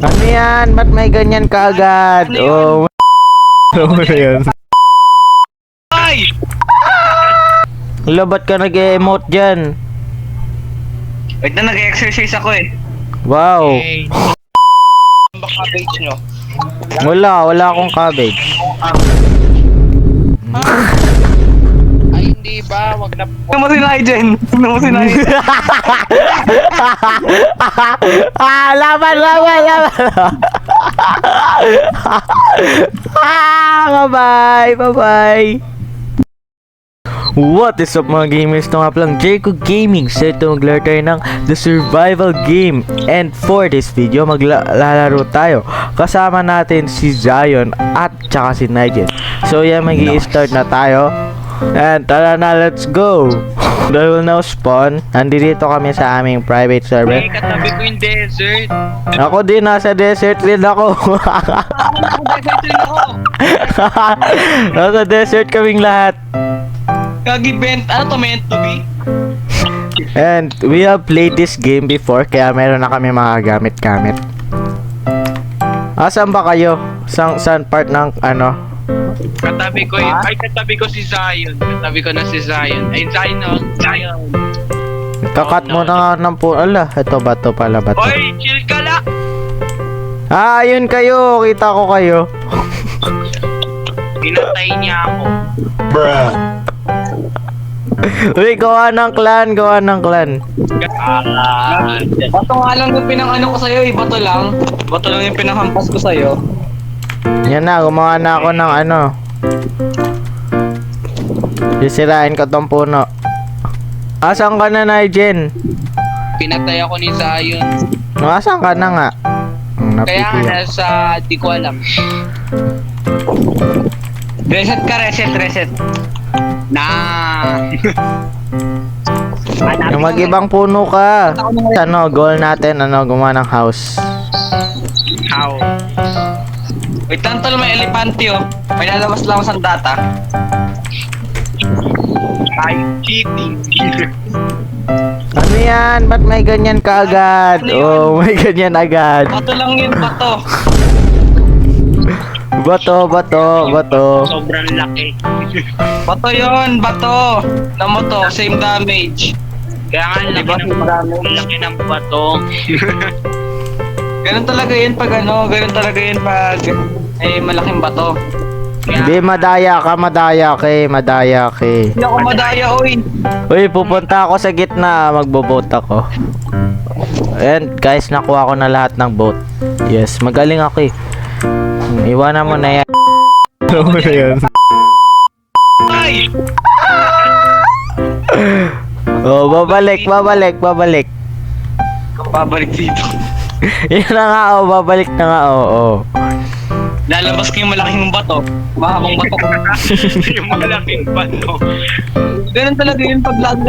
Ano yan? Ba't may ganyan kaagad? Oh, ano na yun? Ay! Hello, ba't ka nag-emote dyan? Wait na, nag-exercise ako eh. Wow. Hey. Baka page nyo. Wala akong cabbage. Ay, hindi ba? Wag na. Huwag mo sinay dyan. Huwag mo sinay. Laban. Bye-bye. What is up mga gamers? Ito nga palang Jericho Gaming. So ito maglaro tayo ng The Survival Game. And for this video maglalaro tayo. Kasama natin si Zion at tsaka si Nigel. So yan, mag-i-start na tayo. And tara na, let's go. They will now spawn. Nandito kami sa aming private server. Hey, katabi ko yung desert. Ako din, nasa desert rin ako. Desert rin ako. Nasa desert kaming lahat. Kagi-bent. Ano to meant to be? And we have played this game before, kaya meron na kami mga gamit-gamit. Asan ba kayo? Saan part ng ano? Katabi ko yun. Ay, katabi ko si Zion. Katabi ko na si Zion. Ay, Zion. Kakat mo na ng po. Ala, ito ba to pala ba to? Oy, chill ka la. Ah, yun kayo. Kita ko kayo. Pinatay niya ako. Uy, gawa ng clan. Bato nga lang yung pinang-ano ko sa'yo eh. Bato lang yung pinanghampas ko sa'yo. Yan na, gumawa na ako ng ano. Sisirain ko tong puno. Asan ka na, Nigel? Pinatay ako ni Zion. Asan ka na nga? Kaya nga nasa, di ko alam. Reset ka, reset. Yung mag-ibang puno ka. Ano, goal natin, gumawa ng house. How? Wait lang tol, may elepante oh. May lalamas-lamas ang data. Ay, cheating. Ano yan? Ba't may ganyan kaagad? Oh, may ganyan agad. Bato lang yun, bato. Bato. Sobrang laki. Bato yun, bato. Alam mo to, same damage. Kaya nga laki ng bato. Ganun talaga yun pag malaking bato. Hindi, madaya ka. Hindi ako madaya, oy. Uy, pupunta ako sa gitna. Magbo-boat ako. And guys, nakuha ko na lahat ng boat. Yes, magaling ako eh. Iwanan mo na yan. Ano mo na yan? Ay! Oh, babalik. Pabalik dito. Yan na nga, babalik na nga, oh. Lalabas ko yung malaking bato. Mahabang bato ko. Yung malaking bato. Ganun talaga yun pag lagi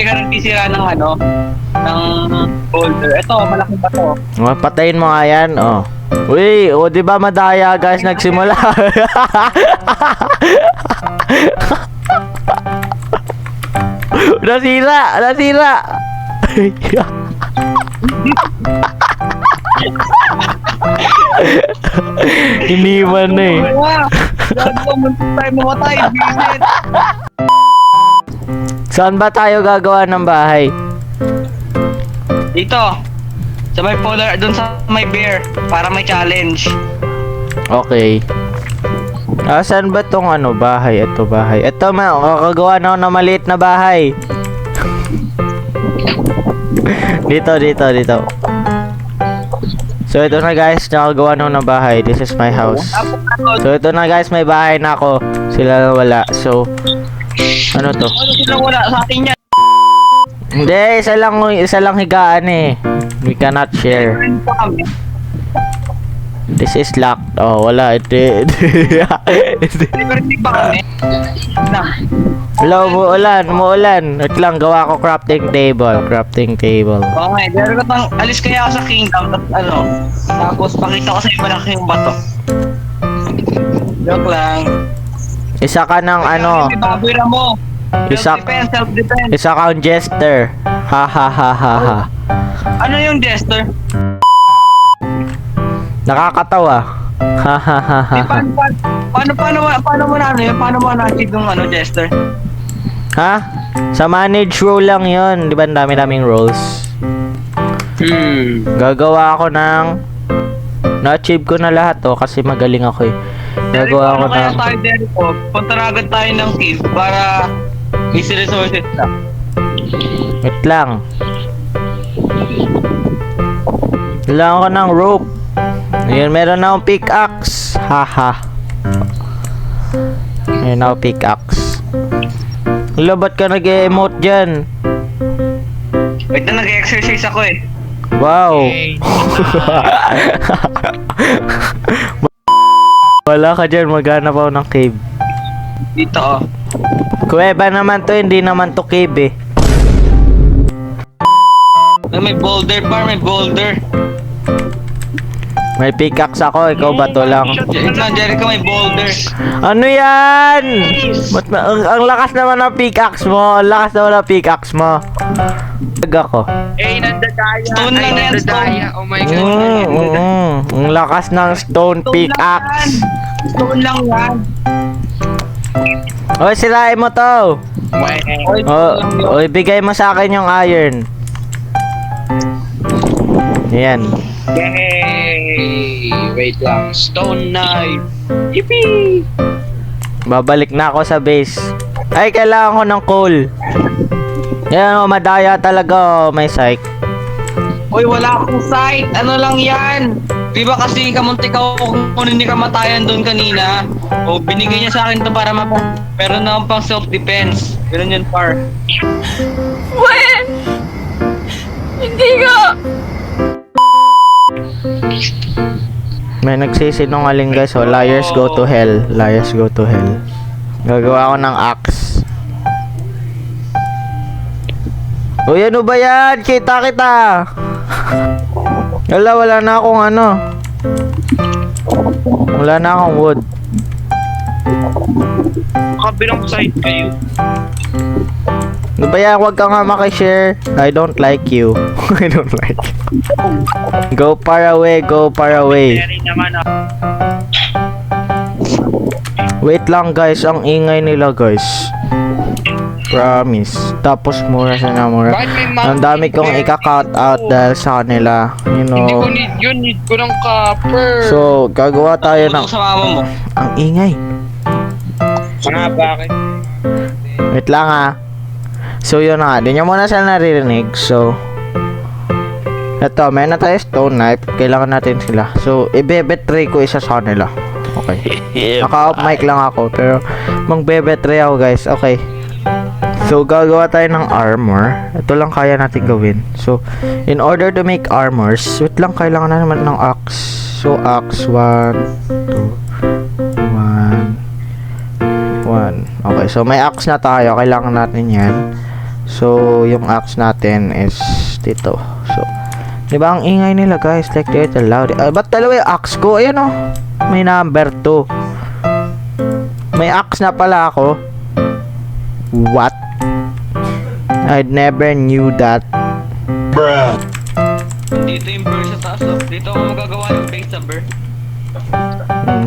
ka nang tisira ng boulder. Ito, malaking bato. Patayin mo nga yan, oh. Uy, di ba madaya guys, nagsimula. Nasira. Iniwan na eh. Gago, muntik tayo mamatay. Visit. Saan ba tayo gagawa ng bahay? Dito. Sa may polar, dun sa may bear. Para may challenge. Okay. Saan ba tong bahay? Ito bahay. Ito kakagawa na ako ng maliit na bahay. Dito. So ito na guys, nakagawa na ako ng bahay. This is my house. So ito na guys, may bahay na ako. Sila na wala. So ano to? Ano sila wala sa atin yan? Hindi, isa lang higaan eh. We cannot share. This is locked. Oh, wala. Ito. Liberty ba kami? Hello, umuulan. Wait lang, gawa ko crafting table. Okay, pero alis kaya ako sa kingdom. Tapos pakita ko sa iyo malaking bato. Joke lang. Isa ka ng Ibabira mo. Isa Self-defense. kang jester. Ha. Ano yung Jester? Nakakatawa. Ha ha ha ha. Eh, paano mo na ano yun? Paano mo na-achieve yung ano, Jester? Ha? Sa manage role lang yun. Di ba ang dami-daming roles? Gagawa ako ng... Na-achieve ko na lahat to kasi magaling ako eh. Gagawa ako Kaya ng... tayo, Jericho, punta na agad tayo ng cave para easy resources na. Wait lang. Kailangan ko ng rope. Ayun, meron na akong pickaxe. Haha. Ayun ako pickaxe. Wala, ba't ka nag-emote dyan? Wait na, nag-exercise ako eh. Wow. Wala ka dyan, maghanap ako ng cave. Dito oh. Kuweba naman to, hindi naman to cave eh. May boulder bar, may boulder. May pickaxe ako, ikaw ba to lang? Wait lang, Jericho, may boulder. Ano yan? Ba't ang lakas naman ng pickaxe mo. Ang lakas naman ng pickaxe mo. Tag ako. Stone lang yan, stone. Oh my god. Ang lakas ng stone pickaxe. Stone lang yan. Oy, sirain mo to. Oy, Oy, bigay mo sa akin yung iron. Yan. Yay! Wait lang. Stone knife. Yippee! Babalik na ako sa base. Ay, kailangan ko ng coal. Yan, oh, madaya talaga, oh, may psych. Oy, wala akong sight. Ano lang yan? Di ba kasi kamunti ka kung hindi kamatayan doon kanina? O, binigay niya sa akin to para meron na akong pang self-defense. Ganun yun, par. When? Hindi nga. May nagsisinungaling guys, oh, liars go to hell. Liars go to hell. Gagawa ako ng axe. Uy, ano ba yan? Kita. Wala na akong ano. Wala na akong wood. Kabilang side kayo. Ano ba yan? Huwag ka nga makishare. I don't like you. I don't like you. Go far away, go far away. Naman Wait lang guys, ang ingay nila guys. Promise. Tapos mura siya na mura. Bakit may mountain Ang dami kong bear ika-cut dito? out dahil sa kanila. You Hindi ko know. need yun. Need ko ng copper. So, gagawa tayo ng... Tulong sa mama mo. Ang ingay. Bakit? Wait lang ha. So yun na nga, di nyo muna sila naririnig. So eto, may na tayo stone knife. Kailangan natin sila. So, i-betray ko isa sa kanila. Okay. Naka-off mic lang ako. Pero, mang-betray ako guys. Okay. So, gagawa tayo ng armor. Ito lang kaya natin gawin. So, in order to make armors, wait lang, kailangan na naman ng axe. So, axe 1, 2, 1. Okay, so may axe na tayo. Kailangan natin yan. So, yung axe natin is dito. So, di ba ang ingay nila guys? Like they're loud. Ba't dalawa yung axe ko? Ayan oh. May number 2. May axe na pala ako. What? I never knew that. Bruh. Dito yung bird sa taas. Oh. Dito ako magagawa ng base sa bird.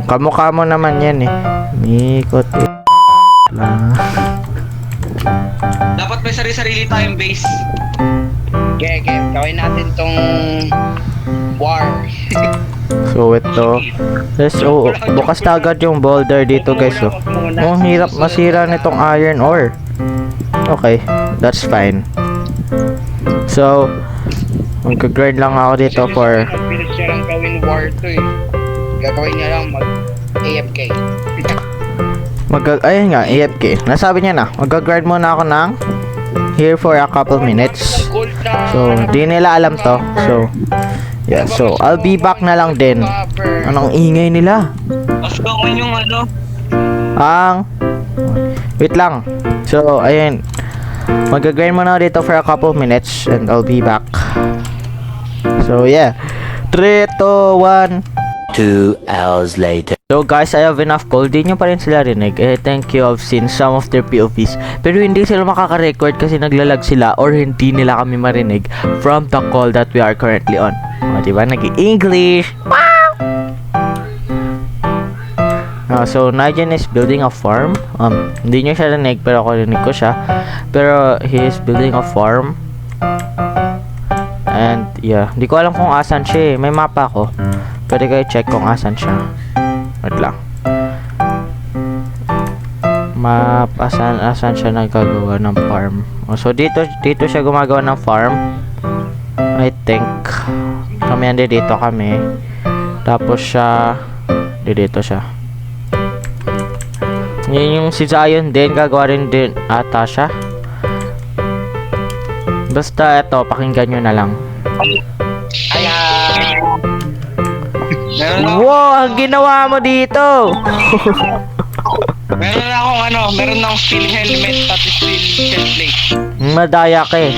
Kamukha mo naman yan eh. Mikot eh. Dapat may sarili-sarili tayong base. Okay. Gawin natin tong war. So ito. Let's bukas na agad yung boulder dito guys oh. Ang hirap masira nitong iron ore. Okay, that's fine. So, magka-grind lang ako dito for... Pilit siya lang gawin war to eh. Gagawin niya lang mag-AFK. Ayun nga, AFK. Nasabi niya na, magka-grind muna ako ng here for a couple minutes. So, di nila alam to. So, yeah. So, I'll be back na lang din. Anong ingay nila? Mas gawin yung ano. Wait lang. So, ayun. Magka-grind muna ako dito for a couple minutes and I'll be back. So, yeah. 3, 2, 1. 2 hours later. So guys, I have enough coal. Di nyo pa rin sila rinig. Thank you, I've seen some of their POVs. Pero hindi sila makaka-record kasi naglalag sila or hindi nila kami marinig from the call that we are currently on. O, diba? Nag-English. So, Nigel is building a farm. Hindi nyo siya rinig pero ako rinig ko siya. Pero he is building a farm. And yeah, hindi ko alam kung asan siya eh. May mapa ako. Pwede kayo check kung asan siya. Wait lang. Map, asan siya nagagawa ng farm. So dito siya gumagawa ng farm. I think. Kami dito kami. Tapos siya dito siya. Yun yung si Zion din, gagawa rin din ata siya. Basta ito, pakinggan nyo na lang. Meron ako, Wow, ang ginawa mo dito! meron akong steel helmet pati steel chest plate. Madaya ka eh.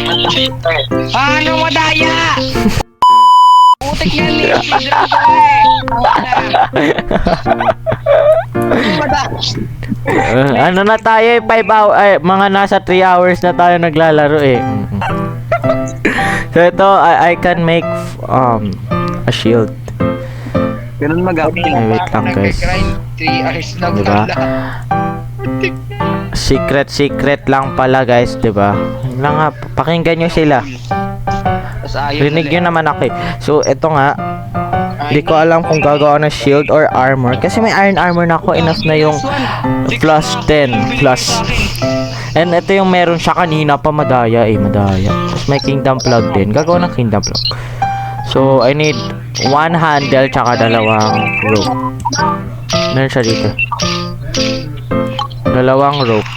Ano madaya? Putik yan ni Ano na tayo eh, 5 hours, mga nasa 3 hours na tayo naglalaro eh. So ito, I can make a shield. Ganun mag-upin. Ay, wait lang guys. 3 hours na Diba? pala. Secret lang pala guys, 'di ba? Yun lang nga, pakinggan nyo sila. Tapos ayun Rinig nyo naman ako eh. So ito nga, hindi ko alam kung gagawa ng shield or armor kasi may iron armor na ako, enough na yung plus 10 plus. And ito yung meron siya kanina pa, madaya eh, madaya. Tapos may kingdom plug din, gagawa ng kingdom plug. So I need 1 handle tsaka 2 rope. Meron siya dito. 2 rope.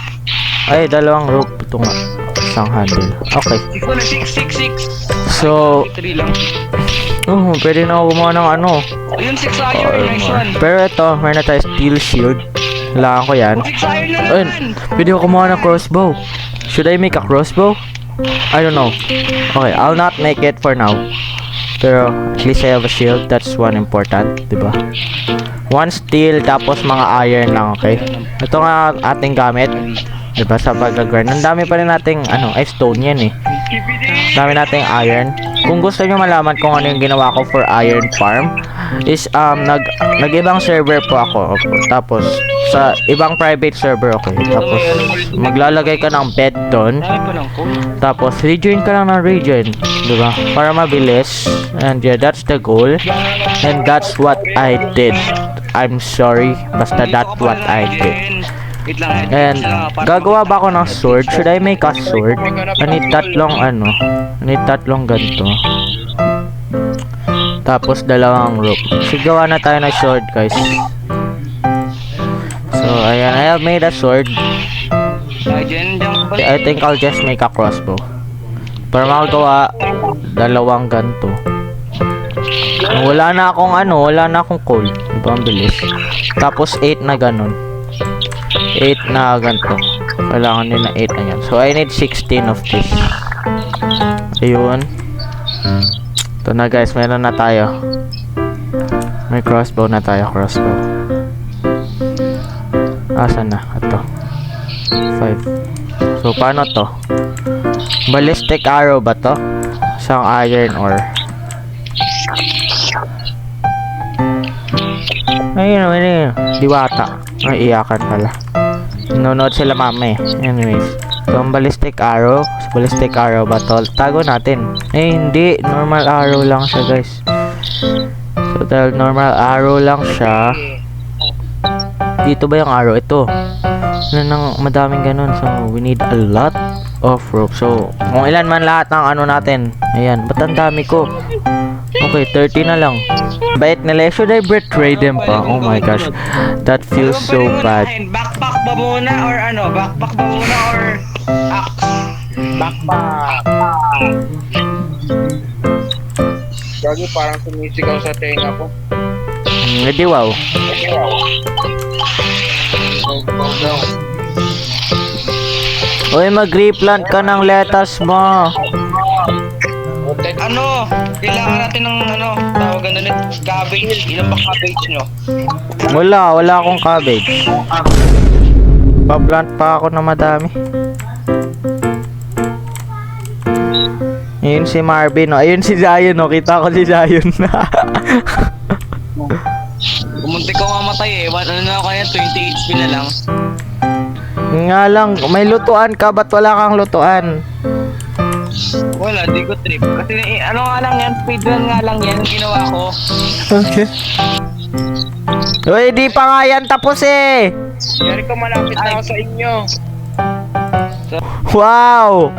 Ay, 2 rope. Ito nga. Isang handle. Okay. 6. So, 3 lang. pwede na ako gumawa ng ano. Ayun, 6 iron. Nice one. Pero ito, meron na tayo steel shield. Kailangan ko yan. 6 iron na Ayun, naman. pwede ako gumawa ng crossbow. Should I make a crossbow? I don't know. Okay, I'll not make it for now. Pero, at least I have a shield. That's one important, diba? 1 steel, tapos mga iron lang, okay? Ito nga ating gamit. Diba, sa pag-grind. Ang dami pa rin nating, stone yan eh. Dami nating iron. Kung gusto nyo malaman kung ano yung ginawa ko for iron farm, is, nag-ibang server po ako. Tapos, sa ibang private server, okay? Tapos, maglalagay ka ng bed doon. Dami pa lang coal. Tapos, rejoin ka lang ng region. Diba? Para mabilis. And yeah, that's the goal. And that's what I did. I'm sorry. Basta that's what I did. Wait lang. And, gagawa ba ako ng sword? Should I make a sword? I need tatlong ganito. Tapos, 2 rope. Sigawa na tayo ng sword, guys. So, ayan. I have made a sword. I think I'll just make a crossbow. Para makagawa 2 ganito. Wala na akong coal. Diba ang bilis? Tapos 8 na ganun. 8 na ganito. Kailangan din na 8 na yan. So I need 16 of this. Ayun. Ito na guys, meron na tayo. May crossbow na tayo, crossbow. Asan na? Ito. 5. So paano to? Ballistic arrow ba to? Isang iron ore. Ayun. Diwata. Ay, iyakan pala. Nanonood sila mama eh. Anyways. Ito ang ballistic arrow. Ballistic arrow ba to? Tago natin. Hindi. Normal arrow lang siya guys. So dahil normal arrow lang siya. Dito ba yung arrow? Ito. Madaming ganun. So we need a lot of rope. So kung ilan man lahat ng natin. Ayan. Ba't ang dami ko? Okay, 30 na lang. Bait nila. Should I betray them pa? Oh my gosh. That feels so bad. Backpack ba muna or ano? Backpack ba muna or axe? Backpack. Gagi, parang sumisigaw sa tenga ko. Hindi wow. Uy, mag-replant ka ng lettuce mo. ano, kailangan natin ng ano, tawagan ulit, cabbage. Ilan ba cabbage nyo? Wala akong cabbage. Pa-plant pa ako na madami. Yun si Marvin, no? Ayun si Zion, no? Kita ko si Zion. Kumunti ko mamatay eh. Ano na kaya, 20 HP na lang. Nga lang, may lutuan ka, ba't wala kang lutuan? Wala, di ko trip. Kasi ano nga lang yan, speedrun nga lang yan, ang ginawa ko. Okay. Uy, di pa nga yan tapos eh! Jericho, malapit na ako sa inyo. Wow!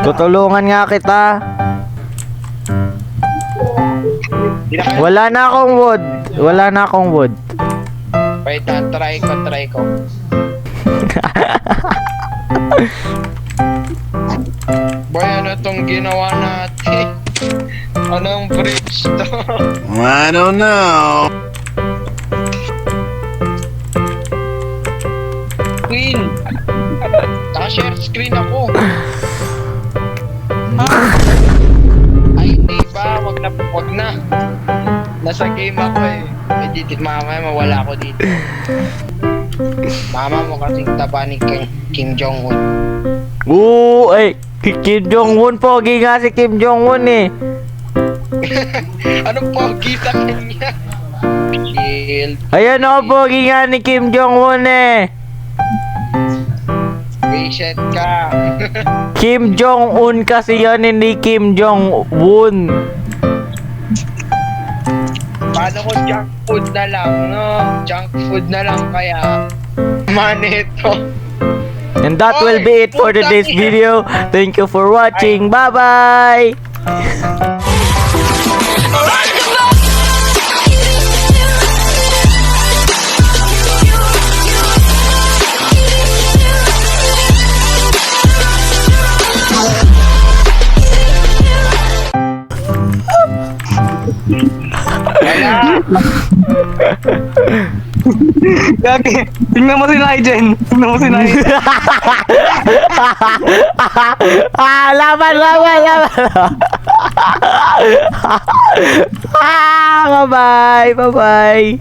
Tutulungan nga kita. Wala na akong wood. Wait, try ko. Boy, ano tong ginawa natin? Anong bridge to? I don't know. Queen! Naka-share screen ako. Ay, hindi ba? Wag na. Nasa game ako eh. Mamaya mawala ako dito. Mama mo kasing taba ni Kim Jong-un. Ay! Kim Jong-un, pogi nga si Kim Jong-un eh. Anong pogi sa kanya? Shield. Ayan o, pogi nga ni Kim Jong-un eh. Patient ka. Kim Jong-un kasi yan, hindi Kim Jong-un. Paano kung junk food na lang, no? Junk food na lang kaya. Manito. And that will be it for today's video. Thank you for watching. Bye-bye! Gagi, tingnan mo si Nigel. Laban! Bye-bye!